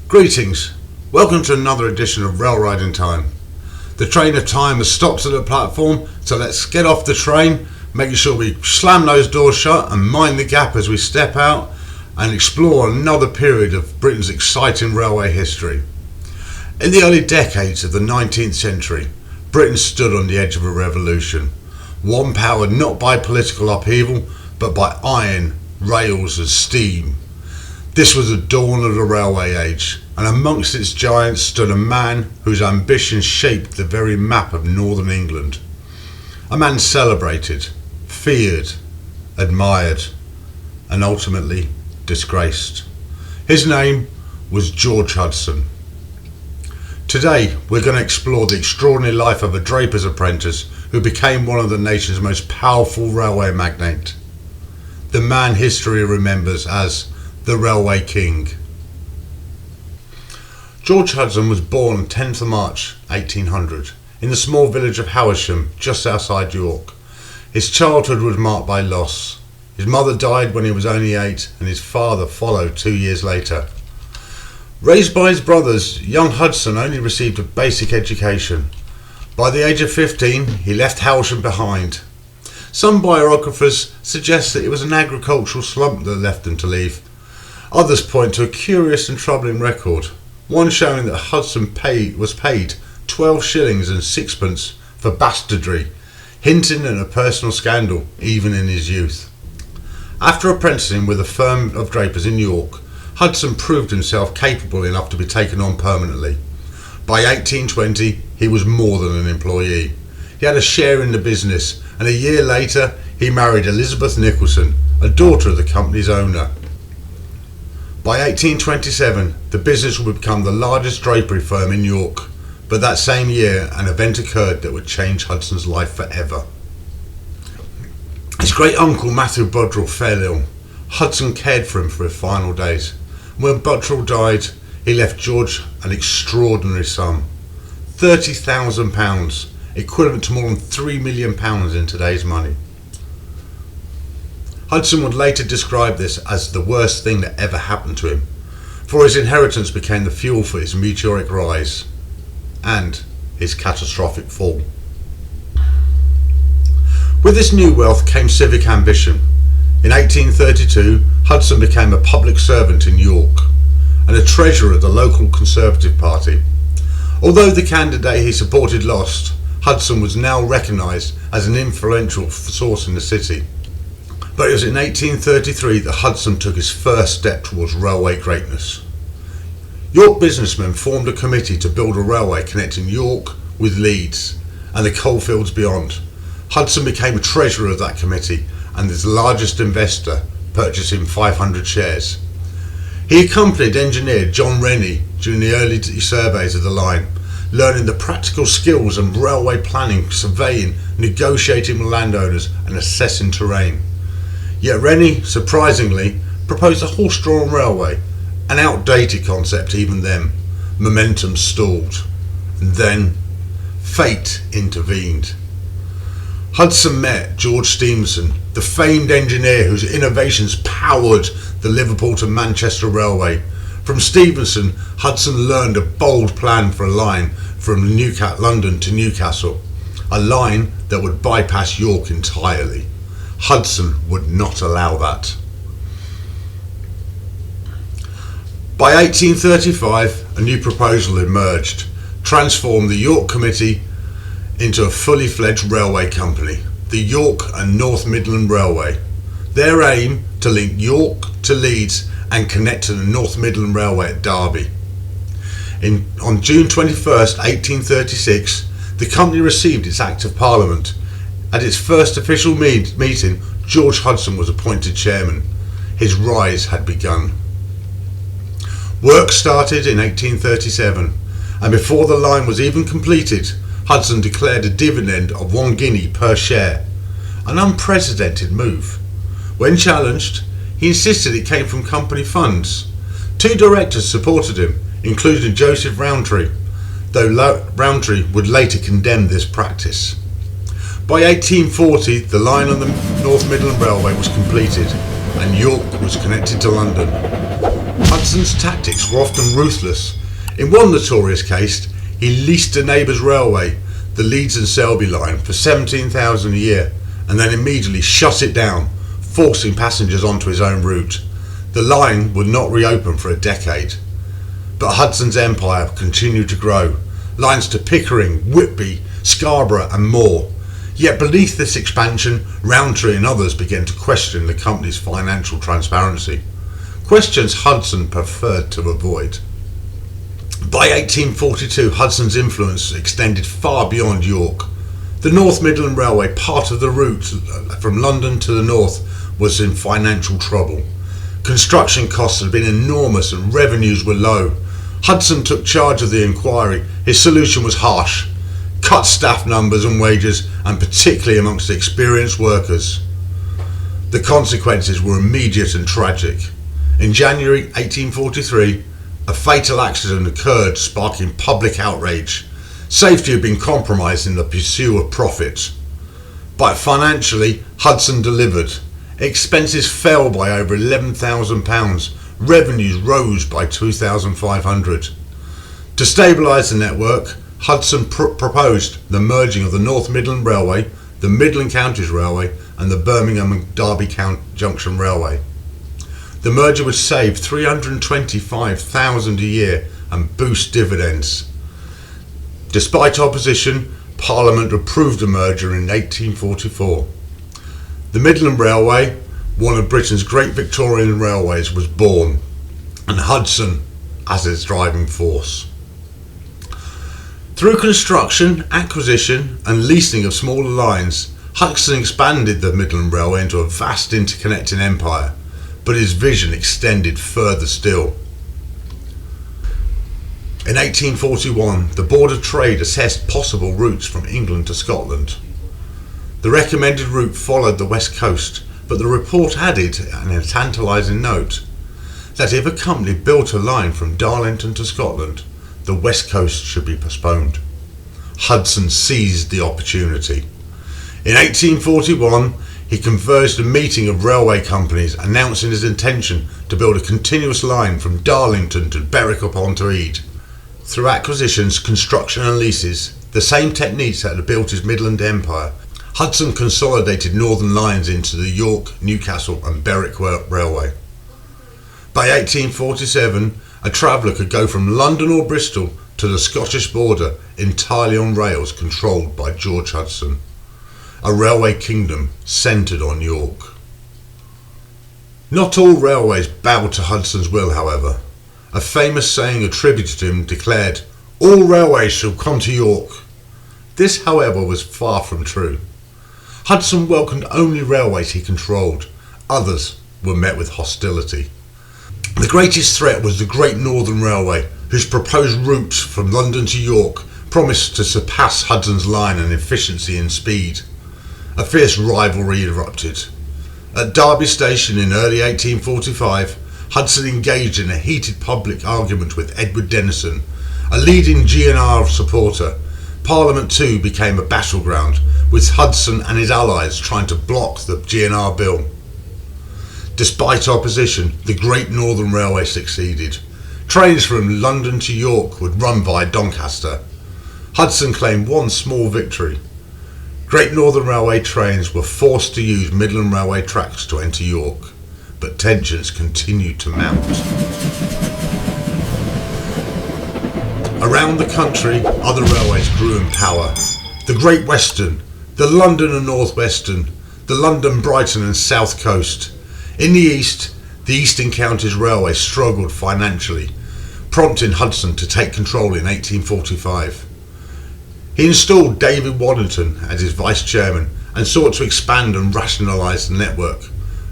Greetings, welcome to another edition of Rail Riding Time. The train of time has stopped at the platform, so let's get off the train, making sure we slam those doors shut and mind the gap as we step out and explore another period of Britain's exciting railway history. In the early decades of the 19th century, Britain stood on the edge of a revolution, one powered not by political upheaval but by iron, rails and steam. This was the dawn of the railway age, and amongst its giants stood a man whose ambition shaped the very map of northern England. A man celebrated, feared, admired, and ultimately disgraced. His name was George Hudson. Today we're going to explore the extraordinary life of a draper's apprentice who became one of the nation's most powerful railway magnate. The man history remembers as the Railway King. George Hudson was born 10th of March 1800 in the small village of Howisham just outside York. His childhood was marked by loss. His mother died when he was only 8 and his father followed 2 years later. Raised by his brothers, young Hudson only received a basic education. By the age of 15 he left Howisham behind. Some biographers suggest that it was an agricultural slump that left him to leave. Others point to a curious and troubling record, one showing that Hudson was paid 12 shillings and sixpence for bastardry, hinting at a personal scandal even in his youth. After apprenticing with a firm of drapers in York, Hudson proved himself capable enough to be taken on permanently. By 1820 he was more than an employee. He had a share in the business, and a year later he married Elizabeth Nicholson, a daughter of the company's owner. By 1827 the business would become the largest drapery firm in York, but that same year an event occurred that would change Hudson's life forever. His great uncle Matthew Budrell fell ill. Hudson cared for him for his final days. When Budrell died, he left George an extraordinary sum, £30,000, equivalent to more than £3 million in today's money. Hudson would later describe this as the worst thing that ever happened to him, for his inheritance became the fuel for his meteoric rise and his catastrophic fall. With this new wealth came civic ambition. In 1832, Hudson became a public servant in York and a treasurer of the local Conservative Party. Although the candidate he supported lost, Hudson was now recognised as an influential source in the city. But it was in 1833 that Hudson took his first step towards railway greatness. York businessmen formed a committee to build a railway connecting York with Leeds and the coalfields beyond. Hudson became a treasurer of that committee and its largest investor, purchasing 500 shares. He accompanied engineer John Rennie during the early surveys of the line, learning the practical skills of railway planning, surveying, negotiating with landowners and assessing terrain. Yet Rennie, surprisingly, proposed a horse-drawn railway, an outdated concept even then. Momentum stalled. And then fate intervened. Hudson met George Stephenson, the famed engineer whose innovations powered the Liverpool to Manchester Railway. From Stephenson, Hudson learned a bold plan for a line from London to Newcastle, a line that would bypass York entirely. Hudson would not allow that. By 1835, a new proposal emerged, transformed the York Committee into a fully fledged railway company, the York and North Midland Railway. Their aim to link York to Leeds and connect to the North Midland Railway at Derby. On June 21st, 1836, the company received its Act of Parliament. At its first official meeting, George Hudson was appointed chairman. His rise had begun. Work started in 1837, and before the line was even completed, Hudson declared a dividend of 1 guinea per share, an unprecedented move. When challenged, he insisted it came from company funds. 2 directors supported him, including Joseph Rowntree, though Rowntree would later condemn this practice. By 1840, the line on the North Midland Railway was completed and York was connected to London. Hudson's tactics were often ruthless. In one notorious case, he leased a neighbour's railway, the Leeds and Selby line, for £17,000 a year, and then immediately shut it down, forcing passengers onto his own route. The line would not reopen for a decade. But Hudson's empire continued to grow. Lines to Pickering, Whitby, Scarborough and more. Yet beneath this expansion, Rowntree and others began to question the company's financial transparency. Questions Hudson preferred to avoid. By 1842, Hudson's influence extended far beyond York. The North Midland Railway, part of the route from London to the north, was in financial trouble. Construction costs had been enormous and revenues were low. Hudson took charge of the inquiry. His solution was harsh: cut staff numbers and wages, and particularly amongst the experienced workers. The consequences were immediate and tragic. In January 1843, a fatal accident occurred, sparking public outrage. Safety had been compromised in the pursuit of profit. But financially, Hudson delivered. Expenses fell by over £11,000. Revenues rose by £2,500. To stabilise the network, Hudson proposed the merging of the North Midland Railway, the Midland Counties Railway and the Birmingham and Derby Junction Railway. The merger would save £325,000 a year and boost dividends. Despite opposition, Parliament approved the merger in 1844. The Midland Railway, one of Britain's great Victorian railways, was born, and Hudson as its driving force. Through construction, acquisition and leasing of smaller lines, Hudson expanded the Midland Railway into a vast interconnecting empire, but his vision extended further still. In 1841, the Board of Trade assessed possible routes from England to Scotland. The recommended route followed the west coast, but the report added a tantalising note that if a company built a line from Darlington to Scotland, the west coast should be postponed. Hudson seized the opportunity. In 1841, he convoked a meeting of railway companies announcing his intention to build a continuous line from Darlington to Berwick-upon-Tweed. Through acquisitions, construction and leases, the same techniques that had built his Midland Empire, Hudson consolidated northern lines into the York, Newcastle and Berwick Railway. By 1847, a traveller could go from London or Bristol to the Scottish border entirely on rails controlled by George Hudson. A railway kingdom centred on York. Not all railways bowed to Hudson's will, however. A famous saying attributed to him declared, "All railways shall come to York." This, however, was far from true. Hudson welcomed only railways he controlled. Others were met with hostility. The greatest threat was the Great Northern Railway, whose proposed route from London to York promised to surpass Hudson's line in efficiency and speed. A fierce rivalry erupted. At Derby Station in early 1845, Hudson engaged in a heated public argument with Edward Denison, a leading GNR supporter. Parliament too became a battleground, with Hudson and his allies trying to block the GNR bill. Despite opposition, the Great Northern Railway succeeded. Trains from London to York would run via Doncaster. Hudson claimed one small victory. Great Northern Railway trains were forced to use Midland Railway tracks to enter York, but tensions continued to mount. Around the country, other railways grew in power. The Great Western, the London and North Western, the London, Brighton and South Coast. In the east, the Eastern Counties Railway struggled financially, prompting Hudson to take control in 1845. He installed David Waddington as his vice chairman and sought to expand and rationalise the network,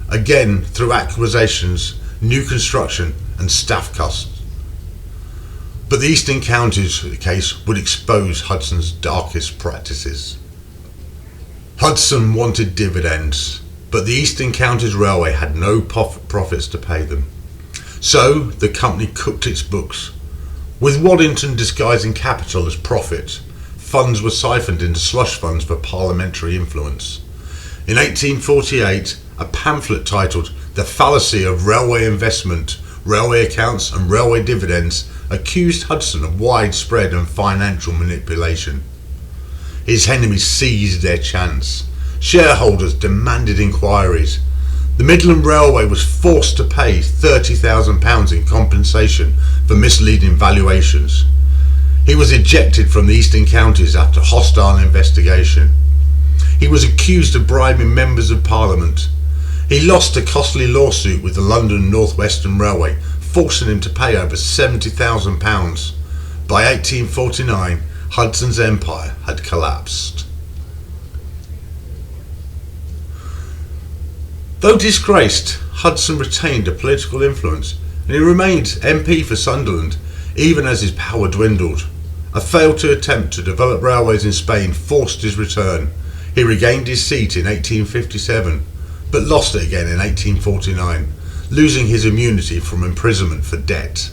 again through acquisitions, new construction and staff costs. But the Eastern Counties case would expose Hudson's darkest practices. Hudson wanted dividends, but the Eastern Counties Railway had no profits to pay them. So the company cooked its books. With Waddington disguising capital as profit, funds were siphoned into slush funds for parliamentary influence. In 1848, a pamphlet titled "The Fallacy of Railway Investment" railway accounts and railway dividends accused Hudson of widespread and financial manipulation. His enemies seized their chance. Shareholders demanded inquiries. The Midland Railway was forced to pay £30,000 in compensation for misleading valuations. He was ejected from the eastern counties after hostile investigation. He was accused of bribing members of Parliament. He lost a costly lawsuit with the London North Western Railway, forcing him to pay over £70,000. By 1849, Hudson's empire had collapsed. Though disgraced, Hudson retained a political influence, and he remained MP for Sunderland even as his power dwindled. A failed attempt to develop railways in Spain forced his return. He regained his seat in 1857, but lost it again in 1849, losing his immunity from imprisonment for debt.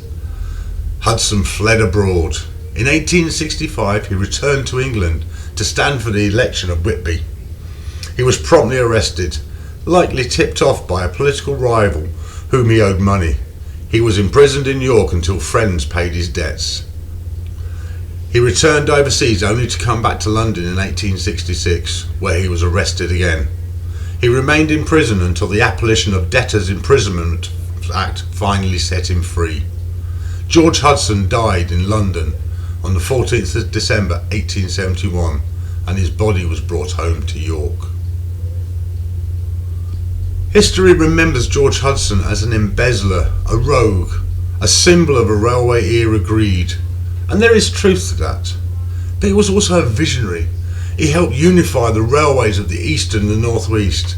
Hudson fled abroad. In 1865 he returned to England to stand for the election of Whitby. He was promptly arrested, likely tipped off by a political rival whom he owed money. He was imprisoned in York until friends paid his debts. He returned overseas only to come back to London in 1866, where he was arrested again. He remained in prison until the abolition of Debtors' Imprisonment Act finally set him free. George Hudson died in London on the 14th of December 1871, and his body was brought home to York. History remembers George Hudson as an embezzler, a rogue, a symbol of a railway era greed. And there is truth to that. But he was also a visionary. He helped unify the railways of the East and the North West.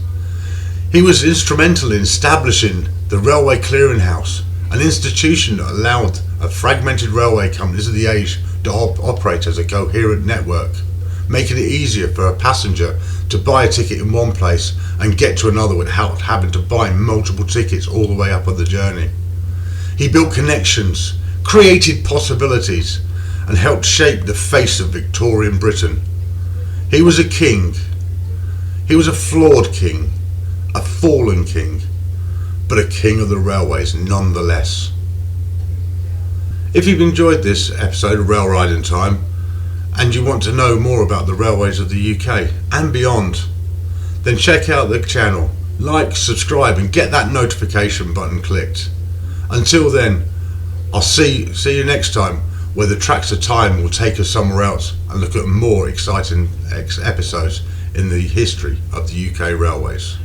He was instrumental in establishing the Railway Clearinghouse, an institution that allowed fragmented railway companies of the age to operate as a coherent network, making it easier for a passenger to buy a ticket in one place and get to another without having to buy multiple tickets all the way up on the journey. He built connections, created possibilities, and helped shape the face of Victorian Britain. He was a king. He was a flawed king, a fallen king, but a king of the railways nonetheless. If you've enjoyed this episode of Rail Riding Time, and you want to know more about the railways of the UK and beyond, then check out the channel, like, subscribe and get that notification button clicked. Until then, I'll see you next time, where the tracks of time will take us somewhere else and look at more exciting episodes in the history of the UK railways.